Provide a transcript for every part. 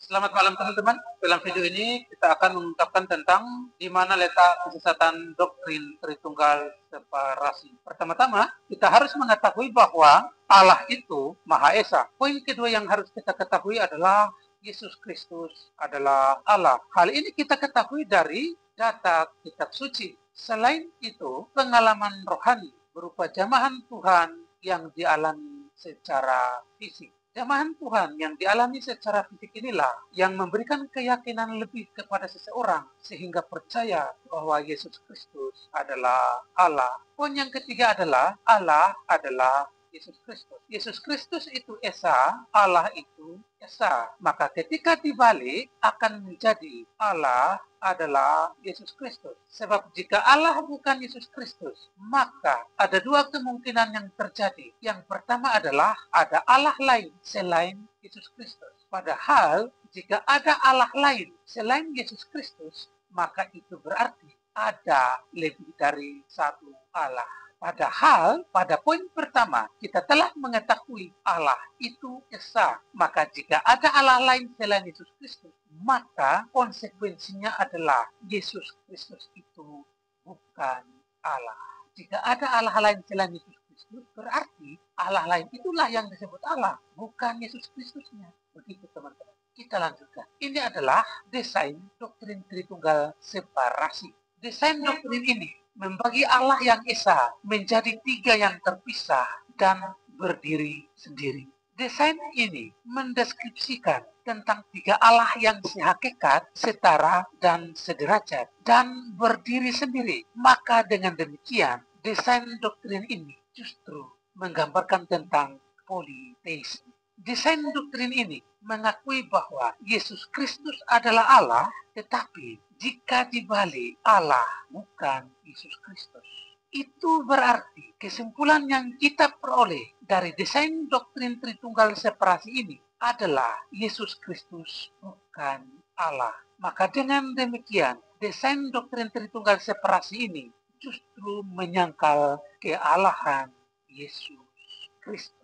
Selamat malam teman-teman. Dalam video ini kita akan mengungkapkan tentang di mana letak kesesatan doktrin Tritunggal separasi. Pertama-tama, kita harus mengetahui bahwa Allah itu Maha Esa. Poin kedua yang harus kita ketahui adalah Yesus Kristus adalah Allah. Hal ini kita ketahui dari data kitab suci. Selain itu, pengalaman rohani berupa jamahan Tuhan yang dialami secara fisik. Jamahan Tuhan yang dialami secara fisik inilah yang memberikan keyakinan lebih kepada seseorang sehingga percaya bahwa Yesus Kristus adalah Allah. Poin yang ketiga adalah Allah adalah Yesus Kristus. Yesus Kristus itu Esa, Allah itu Esa. Maka ketika dibalik akan menjadi Allah adalah Yesus Kristus. Sebab jika Allah bukan Yesus Kristus, maka ada dua kemungkinan yang terjadi. Yang pertama adalah ada Allah lain selain Yesus Kristus. Padahal jika ada Allah lain selain Yesus Kristus, maka itu berarti ada lebih dari satu Allah. Padahal pada poin pertama kita telah mengetahui Allah itu Esa. Maka jika ada Allah lain selain Yesus Kristus, maka konsekuensinya adalah Yesus Kristus itu bukan Allah. Jika ada Allah lain selain Yesus Kristus, berarti Allah lain itulah yang disebut Allah, bukan Yesus Kristusnya. Begitu teman-teman. Kita lanjutkan. Ini adalah desain doktrin Tritunggal separasi. Desain doktrin ini membagi Allah yang Esa menjadi tiga yang terpisah dan berdiri sendiri. Desain ini mendeskripsikan tentang tiga Allah yang sehakikat, setara, dan sederajat, dan berdiri sendiri. Maka dengan demikian, desain doktrin ini justru menggambarkan tentang politeisme. Desain doktrin ini mengakui bahwa Yesus Kristus adalah Allah, tetapi jika dibalik Allah bukan Yesus Kristus. Itu berarti kesimpulan yang kita peroleh dari desain doktrin Tritunggal separasi ini adalah Yesus Kristus bukan Allah. Maka dengan demikian, desain doktrin Tritunggal separasi ini justru menyangkal kealahan Yesus Kristus.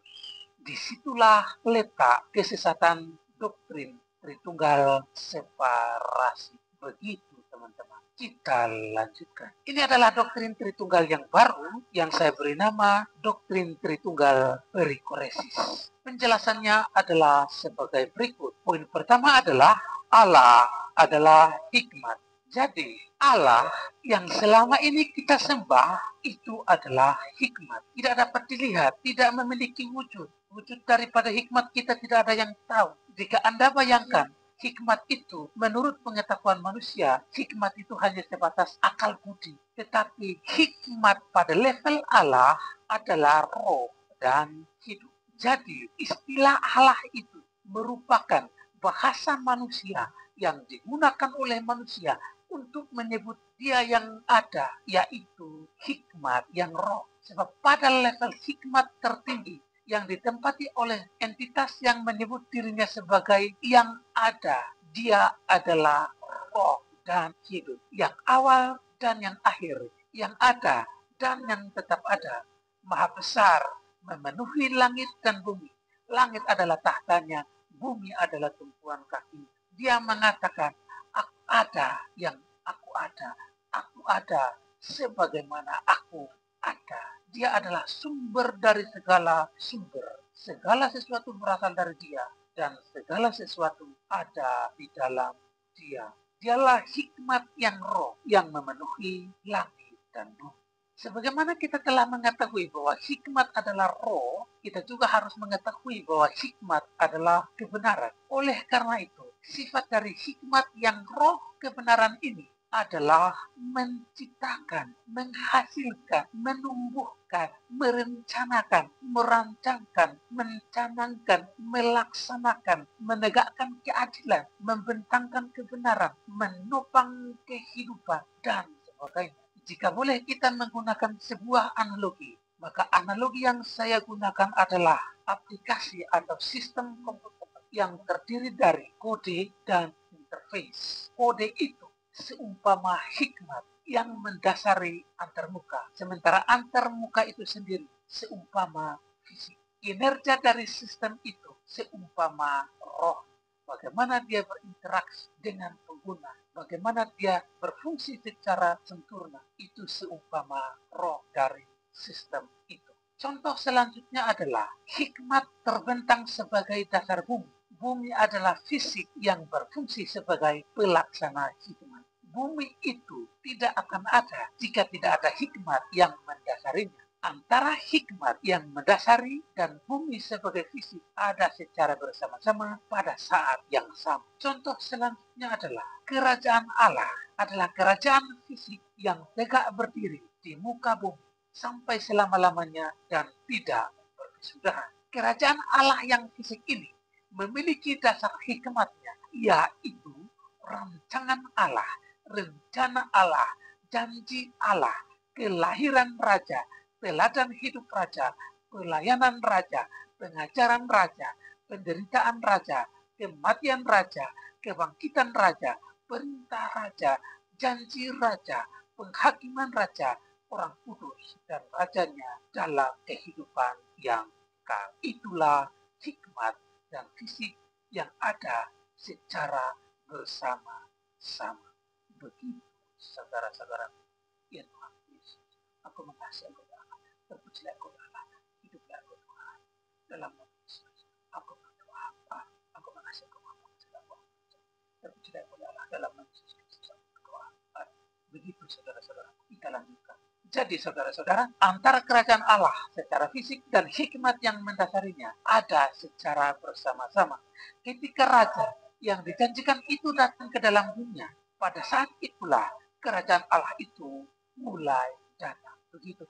Disitulah letak kesesatan doktrin Tritunggal separasi. Begitu teman-teman. Kita lanjutkan. Ini adalah doktrin Tritunggal yang baru yang saya beri nama doktrin Tritunggal perikoresis. Penjelasannya adalah sebagai berikut. Poin pertama adalah Allah adalah hikmat. Jadi Allah yang selama ini kita sembah itu adalah hikmat. Tidak dapat dilihat, tidak memiliki wujud. Wujud daripada hikmat kita tidak ada yang tahu. Jika Anda bayangkan hikmat itu menurut pengetahuan manusia, hikmat itu hanya sebatas akal budi. Tetapi hikmat pada level Allah adalah roh dan hidup. Jadi istilah Allah itu merupakan bahasa manusia yang digunakan oleh manusia untuk menyebut dia yang ada, yaitu hikmat yang roh. Sebab pada level hikmat tertinggi yang ditempati oleh entitas yang menyebut dirinya sebagai yang ada, dia adalah roh dan hidup, yang awal dan yang akhir, yang ada dan yang tetap ada, maha besar, memenuhi langit dan bumi. Langit adalah tahtanya, bumi adalah tumpuan kaki. Dia mengatakan, aku ada yang aku ada sebagaimana aku ada. Dia adalah sumber dari segala sumber. Segala sesuatu berasal dari dia dan segala sesuatu ada di dalam dia. Dialah hikmat yang roh yang memenuhi langit dan bumi. Sebagaimana kita telah mengetahui bahwa hikmat adalah roh, kita juga harus mengetahui bahwa hikmat adalah kebenaran. Oleh karena itu, sifat dari hikmat yang roh kebenaran ini adalah menciptakan, menghasilkan, menumbuhkan, merencanakan, merancangkan, mencanangkan, melaksanakan, menegakkan keadilan, membentangkan kebenaran, menopang kehidupan, dan sebagainya. Jika boleh kita menggunakan sebuah analogi, maka analogi yang saya gunakan adalah aplikasi atau sistem komputer yang terdiri dari kode dan interface. Kode itu seumpama hikmat yang mendasari antarmuka, sementara antarmuka itu sendiri seumpama fisik. Kinerja dari sistem itu seumpama roh. bagaimana dia berinteraksi dengan pengguna, bagaimana dia berfungsi secara sempurna. Itu seumpama roh dari sistem itu. Contoh selanjutnya adalah hikmat terbentang sebagai dasar bumi. Bumi adalah fisik yang berfungsi sebagai pelaksana hikmat. Bumi itu tidak akan ada jika tidak ada hikmat yang mendasarinya. Antara hikmat yang mendasari dan bumi sebagai fisik ada secara bersama-sama pada saat yang sama. Contoh selanjutnya adalah kerajaan Allah adalah kerajaan fisik yang tegak berdiri di muka bumi sampai selama-lamanya dan tidak berkesudahan. Kerajaan Allah yang fisik ini memiliki dasar hikmatnya, yaitu rancangan Allah, rencana Allah, janji Allah, kelahiran raja, teladan hidup raja, pelayanan raja, pengajaran raja, penderitaan raja, kematian raja, kebangkitan raja, perintah raja, janji raja, penghakiman raja, orang kudus dan rajanya dalam kehidupan yang kekal. Itulah hikmat dan fisik yang ada secara bersama-sama. Begitu saudara-saudara yang Tuhan Yesus. Aku mengasihi engkau Allah. Terpujilah engkau Allah. Hiduplah engkau Tuhan. Dalam nama Yesus. Aku berdoa. Aku mengasihi engkau Allah. Terpujilah engkau Allah. Dalam nama Yesus Kristus. Aku berdoa. Begitu saudara-saudara. Kita lanjutkan. Jadi saudara-saudara, antara kerajaan Allah secara fisik dan hikmat yang mendasarinya ada secara bersama-sama. Ketika raja yang dijanjikan itu datang ke dalam dunia, pada saat itulah kerajaan Allah itu mulai datang. Begitu.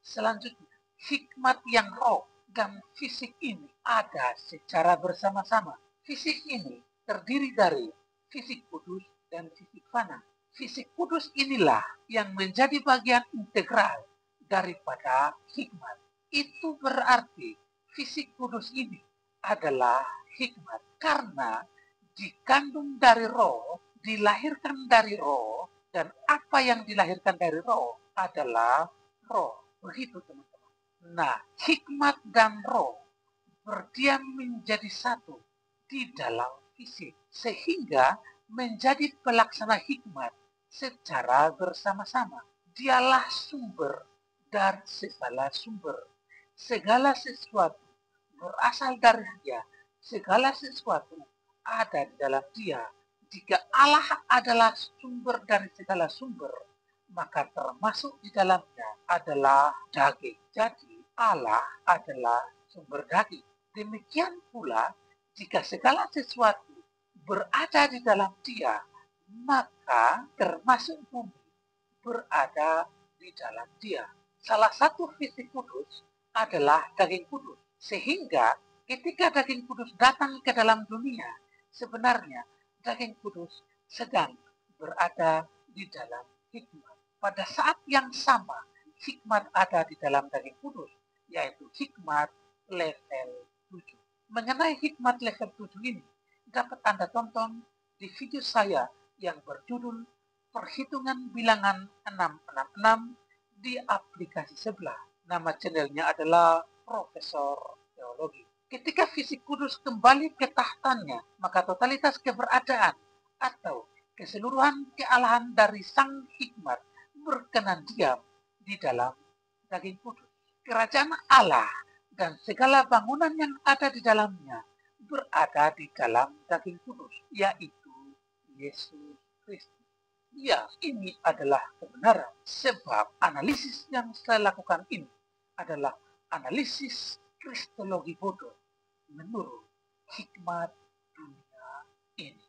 Selanjutnya, hikmat yang roh dan fisik ini ada secara bersama-sama. Fisik ini terdiri dari fisik kudus dan fisik fana. Fisik kudus inilah yang menjadi bagian integral daripada hikmat. Itu berarti fisik kudus ini adalah hikmat karena dikandung dari roh, dilahirkan dari roh, dan apa yang dilahirkan dari roh adalah roh. Begitu teman-teman. Nah, hikmat dan roh berdiam menjadi satu di dalam fisik sehingga menjadi pelaksana hikmat secara bersama-sama. Dialah sumber dari segala sumber. Segala sesuatu berasal dari Dia. Segala sesuatu ada di dalam Dia. Jika Allah adalah sumber dari segala sumber, maka termasuk di dalamnya adalah daging. Jadi Allah adalah sumber daging. Demikian pula jika segala sesuatu berada di dalam Dia, maka termasuk bumi berada di dalam Dia. Salah satu fisik kudus adalah daging kudus. Sehingga ketika daging kudus datang ke dalam dunia, sebenarnya daging kudus sedang berada di dalam hikmat. Pada saat yang sama, hikmat ada di dalam daging kudus, yaitu hikmat level 7. Mengenai hikmat level 7 ini, dapat Anda tonton di video saya yang berjudul Perhitungan Bilangan 666 di aplikasi sebelah. Nama channelnya adalah Profesor Teologi. Ketika fisik kudus kembali ke tahtanya, maka totalitas keberadaan atau keseluruhan kealahan dari sang hikmat berkenan diam di dalam daging kudus. Kerajaan Allah dan segala bangunan yang ada di dalamnya berada di dalam daging kudus, yaitu Yesus Kristus. Ya, ini adalah kebenaran. Sebab analisis yang saya lakukan ini adalah analisis kristologi bodoh menurut hikmat dunia ini.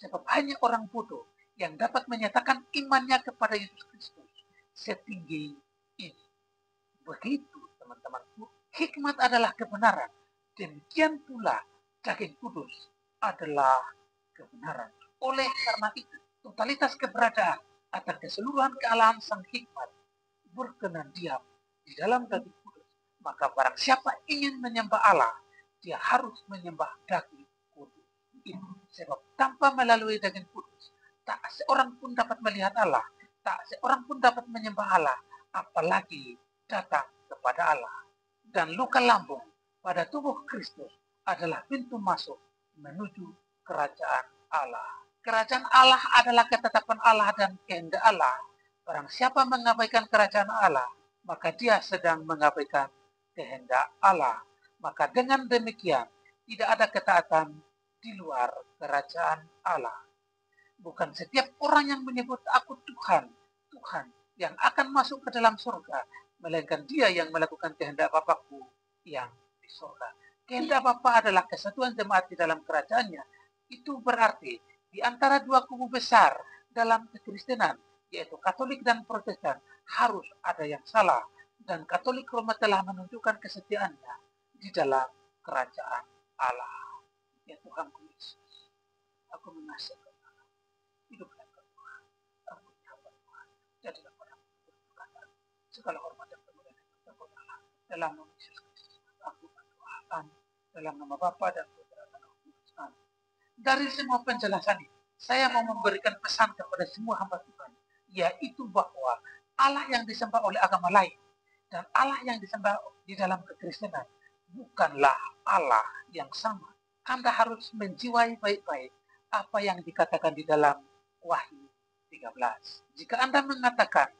Sebab hanya orang bodoh yang dapat menyatakan imannya kepada Yesus Kristus setinggi ini. Begitu teman-temanku, hikmat adalah kebenaran. Demikian pula daging kudus adalah kebenaran. Oleh karena itu, totalitas keberadaan atau keseluruhan kealahan sang hikmat berkenan diam di dalam daging kudus. Maka barang siapa ingin menyembah Allah, dia harus menyembah daging kudus itu. Sebab tanpa melalui daging kudus, tak seorang pun dapat melihat Allah, tak seorang pun dapat menyembah Allah, apalagi datang kepada Allah. Dan luka lambung pada tubuh Kristus adalah pintu masuk menuju kerajaan Allah. Kerajaan Allah adalah ketetapan Allah dan kehendak Allah. Barang siapa mengabaikan kerajaan Allah, maka dia sedang mengabaikan kehendak Allah. Maka dengan demikian, tidak ada ketaatan di luar kerajaan Allah. Bukan setiap orang yang menyebut aku Tuhan, Tuhan yang akan masuk ke dalam surga, melainkan dia yang melakukan kehendak Bapakku yang di surga. Kehendak Bapa adalah kesatuan jemaat di dalam kerajaannya. Itu berarti di antara dua kubu besar dalam kekristenan, yaitu Katolik dan Protestan, harus ada yang salah. Dan Katolik Roma telah menunjukkan kesetiaannya di dalam kerajaan Allah. Ya Tuhanku Yesus, aku mengasihi hiduplah Tuhan, ampuni hamba Tuhan, jadilah padaku berkata, segala hormat dan kemuliaan Allah dalam nama Yesus Kristus, ampunkan Tuhan, dalam nama Bapa dan Putra dan Roh Kudus. Dari semua penjelasan ini, saya mau memberikan pesan kepada semua hamba Tuhan, yaitu bahwa Allah yang disembah oleh agama lain dan Allah yang disembah di dalam kekristenan bukanlah Allah yang sama. Anda harus menjiwai baik-baik apa yang dikatakan di dalam Wahyu 13. Jika Anda mengatakan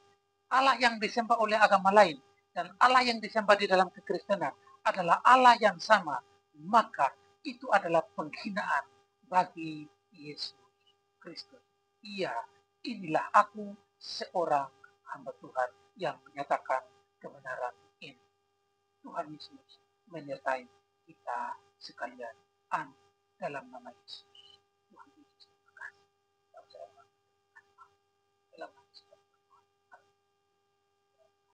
Allah yang disembah oleh agama lain dan Allah yang disembah di dalam kekristenan adalah Allah yang sama, maka itu adalah penghinaan bagi Yesus Kristus. Iya, inilah aku seorang hamba Tuhan yang menyatakan kebenaran ini. Tuhan Yesus menyertai kita sekalian. Amin. Dalam nama Yesus.